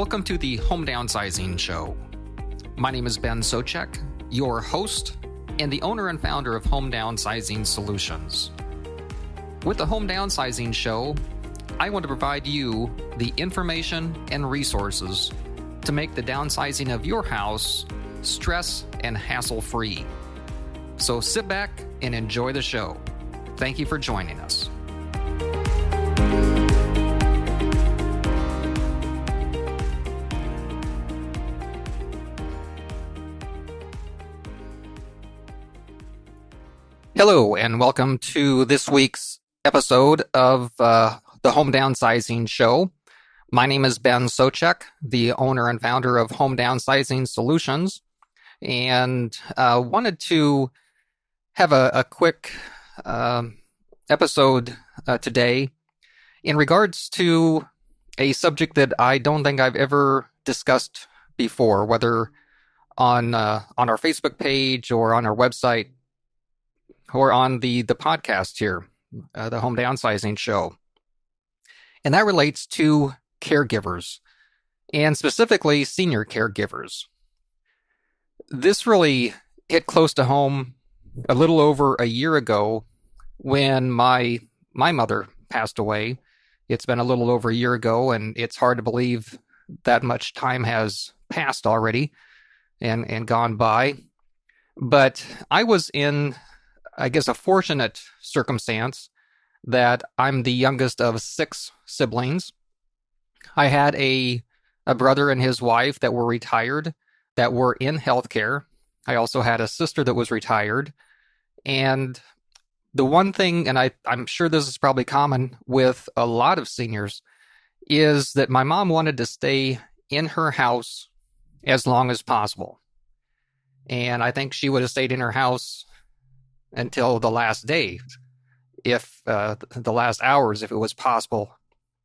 Welcome to the Home Downsizing Show. My name is Ben Souchek, your host and the owner and founder of Home Downsizing Solutions. With the Home Downsizing Show, I want to provide you the information and resources to make the downsizing of your house stress and hassle-free. So sit back and enjoy the show. Thank you for joining us. Hello, and welcome to this week's episode of the Home Downsizing Show. My name is Ben Souchek, the owner and founder of Home Downsizing Solutions, and wanted to have a quick episode today in regards to a subject that I don't think I've ever discussed before, whether on our Facebook page or on our website, or on the podcast here, the Home Downsizing Show. And that relates to caregivers, and specifically senior caregivers. This really hit close to home a little over a year ago when my mother passed away. It's been a little over a year ago, and it's hard to believe that much time has passed already and gone by. But I was in, I guess, a fortunate circumstance that I'm the youngest of 6 siblings. I had a brother and his wife that were retired, that were in healthcare. I also had a sister that was retired. And the one thing, and I'm sure this is probably common with a lot of seniors, is that my mom wanted to stay in her house as long as possible. And I think she would have stayed in her house until the last day, if the last hours, if it was possible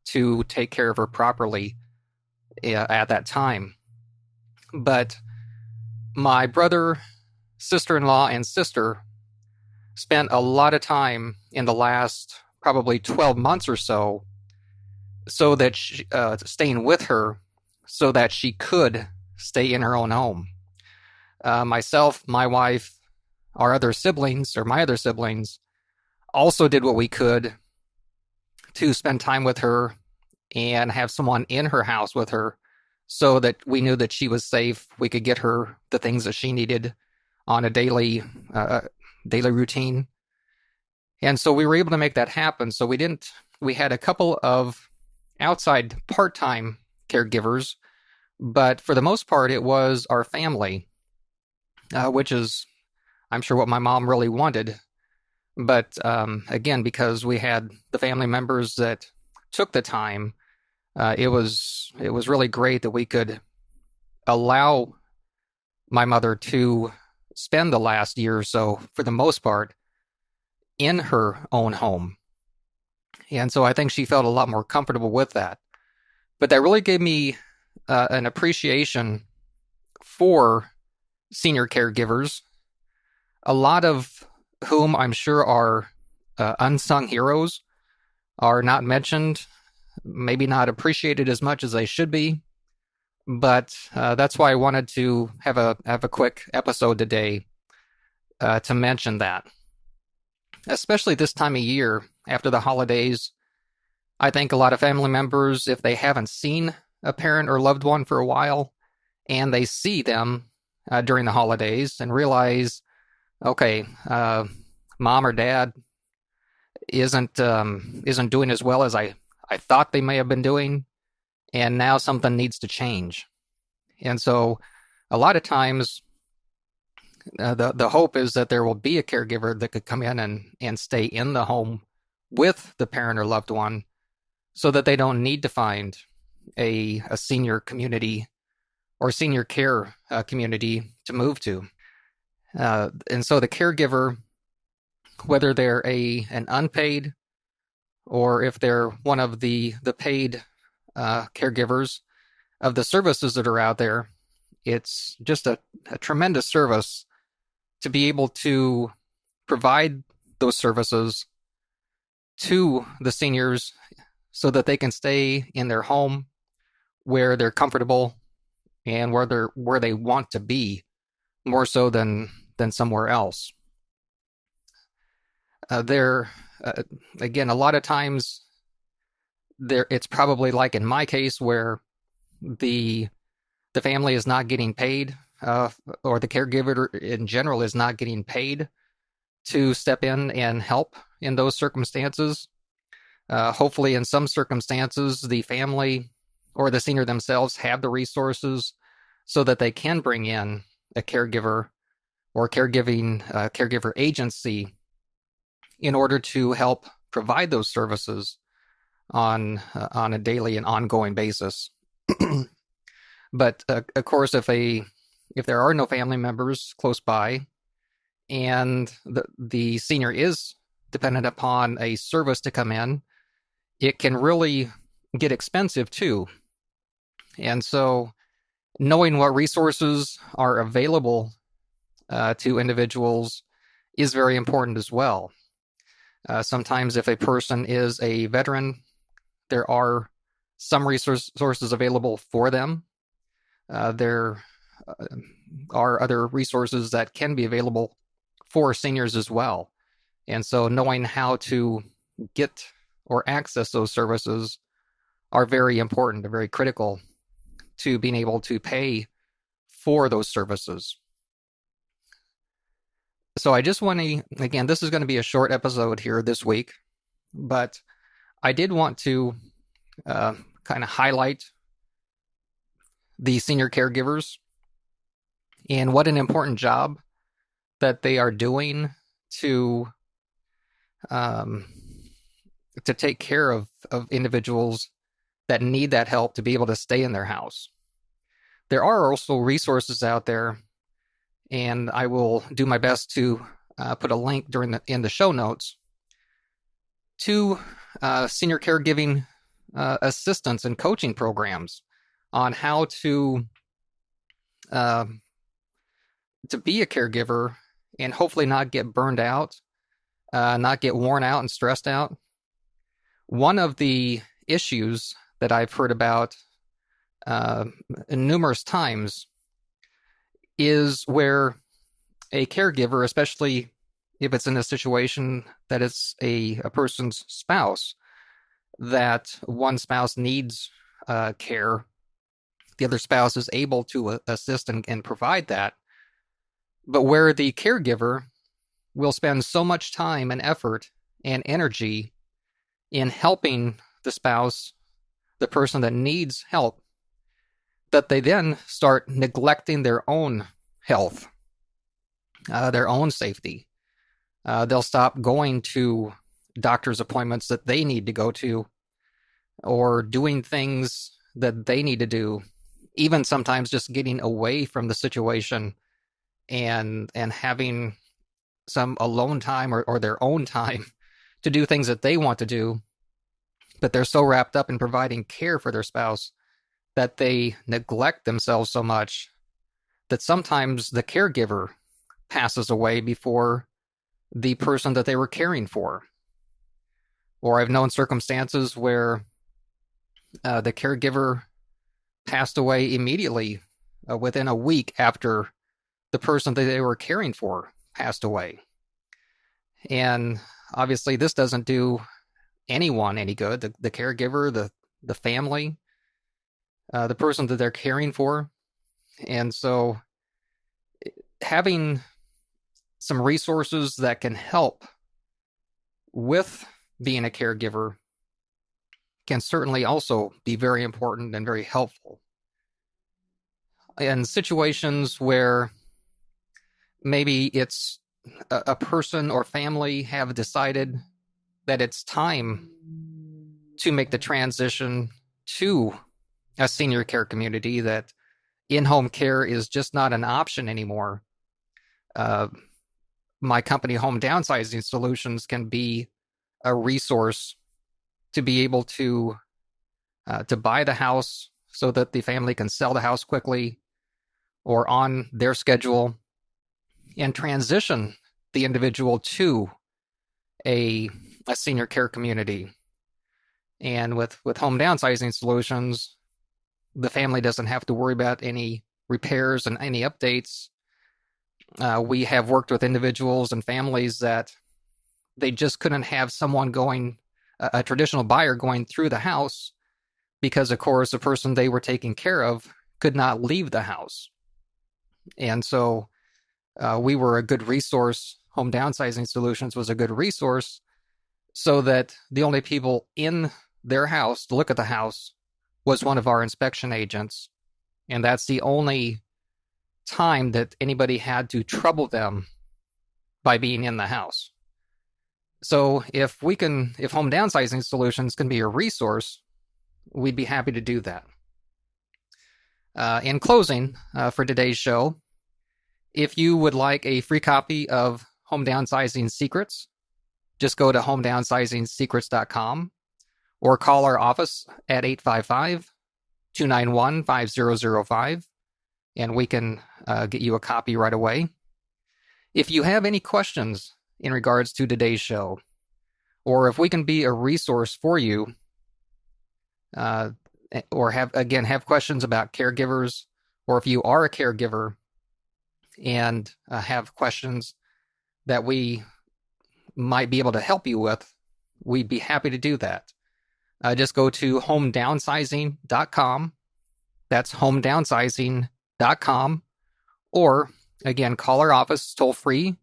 to take care of her properly at that time. But my brother, sister-in-law, and sister spent a lot of time in the last probably 12 months or so that staying with her so that she could stay in her own home. Myself, my wife, our other siblings, or my other siblings, also did what we could to spend time with her and have someone in her house with her so that we knew that she was safe. We could get her the things that she needed on a daily routine. And so we were able to make that happen. So we had a couple of outside part-time caregivers, but for the most part, it was our family, which is, I'm sure, what my mom really wanted. But again, because we had the family members that took the time, it was really great that we could allow my mother to spend the last year or so, for the most part, in her own home. And so I think she felt a lot more comfortable with that. But that really gave me an appreciation for senior caregivers, a lot of whom I'm sure are unsung heroes, are not mentioned, maybe not appreciated as much as they should be. But that's why I wanted to have a quick episode today to mention that. Especially this time of year, after the holidays, I think a lot of family members, if they haven't seen a parent or loved one for a while, and they see them during the holidays and realize, okay, mom or dad isn't doing as well as I thought they may have been doing, and now something needs to change. And so a lot of times the hope is that there will be a caregiver that could come in and stay in the home with the parent or loved one so that they don't need to find a senior community or senior care community to move to. And so the caregiver, whether they're an unpaid or if they're one of the paid caregivers of the services that are out there, it's just a tremendous service to be able to provide those services to the seniors so that they can stay in their home where they're comfortable and where they want to be more so than somewhere else. There again, a lot of times it's probably like in my case where the family is not getting paid, or the caregiver in general is not getting paid to step in and help in those circumstances. Hopefully, in some circumstances, the family or the senior themselves have the resources so that they can bring in a caregiver or caregiver agency in order to help provide those services on a daily and ongoing basis. But of course, if there are no family members close by, and the senior is dependent upon a service to come in, it can really get expensive too. And so, knowing what resources are available to individuals is very important as well. Sometimes, if a person is a veteran, there are some resources available for them. There are other resources that can be available for seniors as well. And so knowing how to get or access those services are very important and very critical to being able to pay for those services. So I just want to, again, this is going to be a short episode here this week, but I did want to kind of highlight the senior caregivers and what an important job that they are doing to take care of individuals that need that help to be able to stay in their house. There are also resources out there, and I will do my best to put a link in the show notes to senior caregiving assistance and coaching programs on how to be a caregiver and hopefully not get burned out, not get worn out and stressed out. One of the issues that I've heard about numerous times is where a caregiver, especially if it's in a situation that it's a person's spouse, that one spouse needs care, the other spouse is able to assist and provide that, but where the caregiver will spend so much time and effort and energy in helping the spouse, the person that needs help, that they then start neglecting their own health, their own safety. They'll stop going to doctor's appointments that they need to go to, or doing things that they need to do, even sometimes just getting away from the situation and having some alone time or their own time to do things that they want to do, but they're so wrapped up in providing care for their spouse that they neglect themselves so much that sometimes the caregiver passes away before the person that they were caring for. Or I've known circumstances where the caregiver passed away immediately within a week after the person that they were caring for passed away. And obviously this doesn't do anyone any good, the caregiver, the family, the person that they're caring for. And so having some resources that can help with being a caregiver can certainly also be very important and very helpful. In situations where maybe it's a person or family have decided that it's time to make the transition to a senior care community, that in-home care is just not an option anymore. My company, Home Downsizing Solutions, can be a resource to be able to buy the house so that the family can sell the house quickly or on their schedule and transition the individual to a senior care community. And with Home Downsizing Solutions, the family doesn't have to worry about any repairs and any updates. We have worked with individuals and families that they just couldn't have someone a traditional buyer going through the house because, of course, the person they were taking care of could not leave the house. And so we were a good resource. Home Downsizing Solutions was a good resource so that the only people in their house to look at the house was one of our inspection agents. And that's the only time that anybody had to trouble them by being in the house. So if Home Downsizing Solutions can be a resource, we'd be happy to do that. In closing, for today's show, if you would like a free copy of Home Downsizing Secrets, just go to homedownsizing-secrets.com or call our office at 855-291-5005, and we can get you a copy right away. If you have any questions in regards to today's show, or if we can be a resource for you, or have questions about caregivers, or if you are a caregiver and have questions that we might be able to help you with, we'd be happy to do that. Just go to homedownsizing.com. That's homedownsizing.com. Or, again, call our office toll free,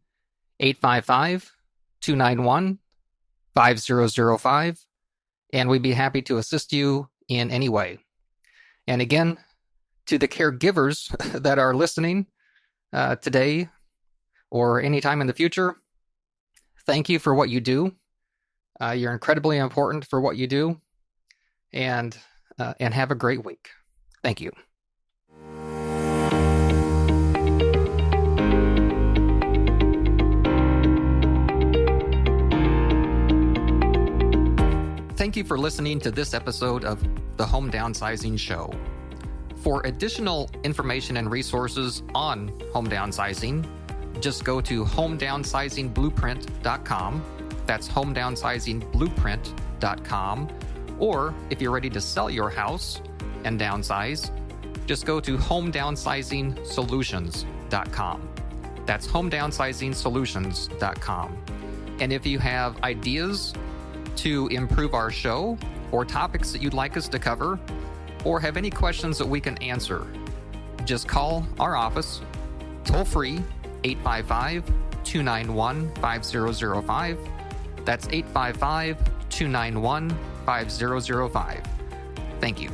855-291-5005, and we'd be happy to assist you in any way. And again, to the caregivers that are listening today or anytime in the future, thank you for what you do. You're incredibly important for what you do, and have a great week. Thank you. Thank you for listening to this episode of the Home Downsizing Show. For additional information and resources on home downsizing, just go to homedownsizing-blueprint.com. That's homedownsizing-blueprint.com. Or if you're ready to sell your house and downsize, just go to homedownsizing-solutions.com. That's homedownsizing-solutions.com. And if you have ideas to improve our show, or topics that you'd like us to cover, or have any questions that we can answer, just call our office toll free, 855-291-5005. That's 855-291-5005. Thank you.